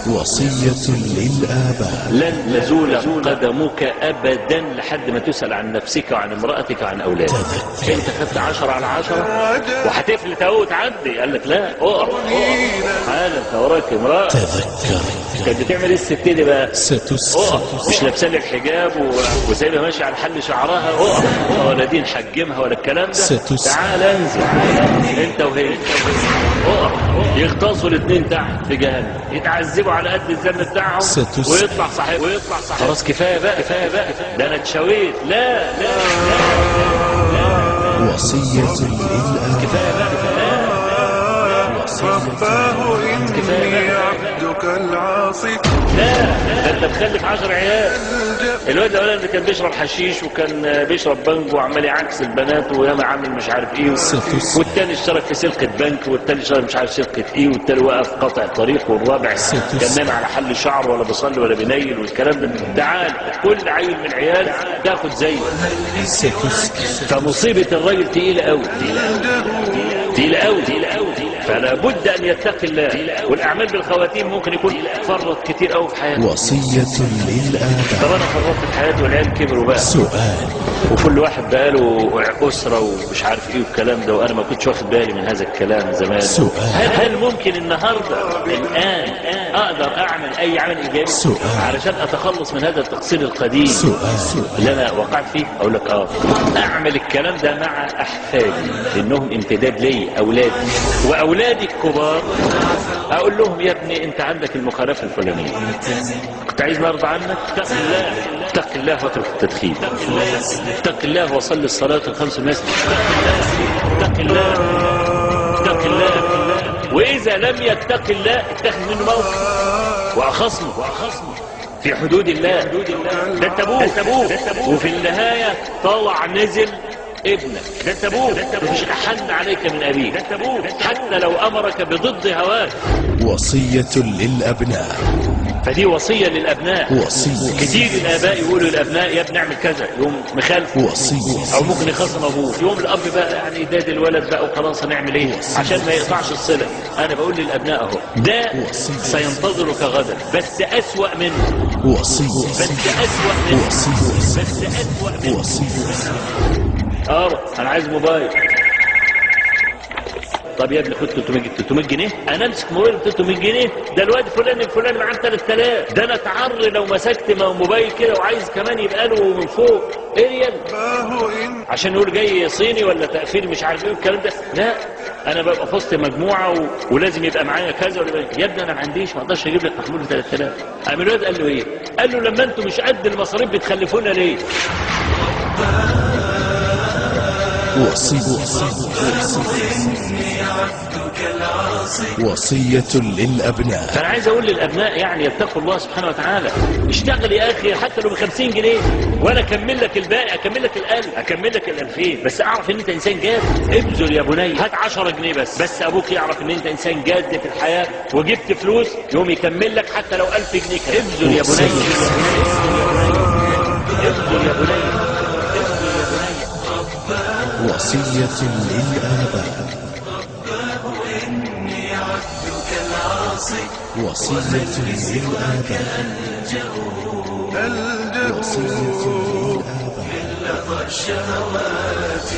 وصية للآباء. لن تزول قدمك أبدا لحد ما تسأل عن نفسك وعن امرأتك وعن أولادك. انت خدت 10 على 10 وهتفلت اهو وتعدي، قال لك لا اقف حالا انت وراك امرأة. تذكر كانت بتعمل ايه الست دي بقى؟ ستسأل. مش لابسه لي الحجاب وسايبها ماشيه على حل شعرها، اقف ولا دي نحجمها ولا الكلام ده. تعال انزل انت وهي، اقف. يغطسوا الاثنين تحت في جهنم، يتعذبوا على قد الذنب بتاعهم ويطلع صحيح. خلاص كفايه بقى ده انا اتشويت. لا وصية للآباء. كفايه بقى رباه إني عبدك العاصي. لا ده انت مخلف 10 عيال. الواد الاولاني اللي كان بيشرب حشيش وكان بيشرب بنج وعمال يعكس البنات وياما عامل مش عارف ايه، والتاني اشترك في سلقة بنك، والتاني اشترك مش عارف سلقة ايه، والتاني واقف قاطع طريق، والرابع كان نايم على حل شعر ولا بيصلي ولا بينيل والكلام ده. تعال كل عيل من العيال تاخد زيه. فمصيبة الراجل تقيلة قوي، تقيلة قوي. فلا بد ان يتقي الله، والاعمال بالخواتيم ممكن يكون فرط كتير قوي في حياته. وصية للآباء. طب انا فرطت في حياتي والعيال كبروا بقى، سؤال، وكل واحد بقى له اسره ومش عارف ايه والكلام ده، وانا ما كنتش واخد بالي من هذا الكلام زمان. سؤال، هل ممكن النهارده الان اقدر اعمل اي عمل ايجابي علشان اتخلص من هذا التقصير القديم اللي انا وقعت فيه؟ اقول لك اعمل الكلام ده مع احفادي انهم امتداد لي، اولادي واولادي الكبار. اقول لهم يا ابني انت عندك المخالفه الفلانيه، كنت عايز نرضى عنك؟ اتق الله واترك التدخين، اتق الله وصل الصلاه الخمس المسجد، اتق الله. واذا لم يتق الله اتخذ منه موقف واخصمه في حدود الله. ده انت ابوك. وفي النهايه طلع نزل ابنك، ده انت ابوك، مش احن عليك من ابيك، ده انت ابوك حتى لو امرك بضد هواك. وصية للأبناء. فدي وصية للأبناء. وصية كتير الآباء يقولوا للأبناء يا ابني اعمل كذا، يقوم مخالف وصية، أو ممكن يخصم أبوه، يقوم الأب بقى يعني يداد الولد بقى وخلاص هنعمل إيه عشان ما يقطعش الصلة. أنا بقول للأبناء أهو ده سينتظرك غدا، بس أسوأ منه. وصية، بس أسوأ منه. أنا عايز موبايل. طب يا ابني خد 300 جنيه. انا امسك موبايل ب 300 جنيه، ده الواد الفلاني معاه 3000. ده انا اتعر لو مسكت موبايل كده وعايز كمان يبقى له من فوق اريال عشان يقول جاي صيني ولا تقفيل مش عارف ايه الكلام ده. لا انا ببقى في وسط مجموعه ولازم يبقى معايا كذا ولا يا ابني انا ما عنديش، ما اقدرش اجيب لك محمول ب 3000. قام الواد قال له ايه؟ قال له لما انتم مش قد المصاريف بتخلفونا ليه؟ وصية للأبناء. فأنا عايز أقول للأبناء يعني يتقوا الله سبحانه وتعالى. اشتغل يا أخي حتى لو ب50 جنيه وأنا أكمل لك الباقي، أكمل لك ال1000، أكمل لك ال2000، بس أعرف إن أنت إنسان جاد. ابذل يا بني، هات 10 جنيه بس أبوك يعرف إن أنت إنسان جاد في الحياة وجبت فلوس يوم يكمل لك حتى لو 1000 جنيه. ابذل يا بني، ابذل يا بني. وصية للآباء. وصية للآباء. وصية للآباء. الشهوات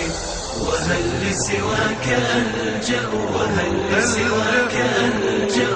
وهل لسواك ألجأ، وهل لسواك ألجأ.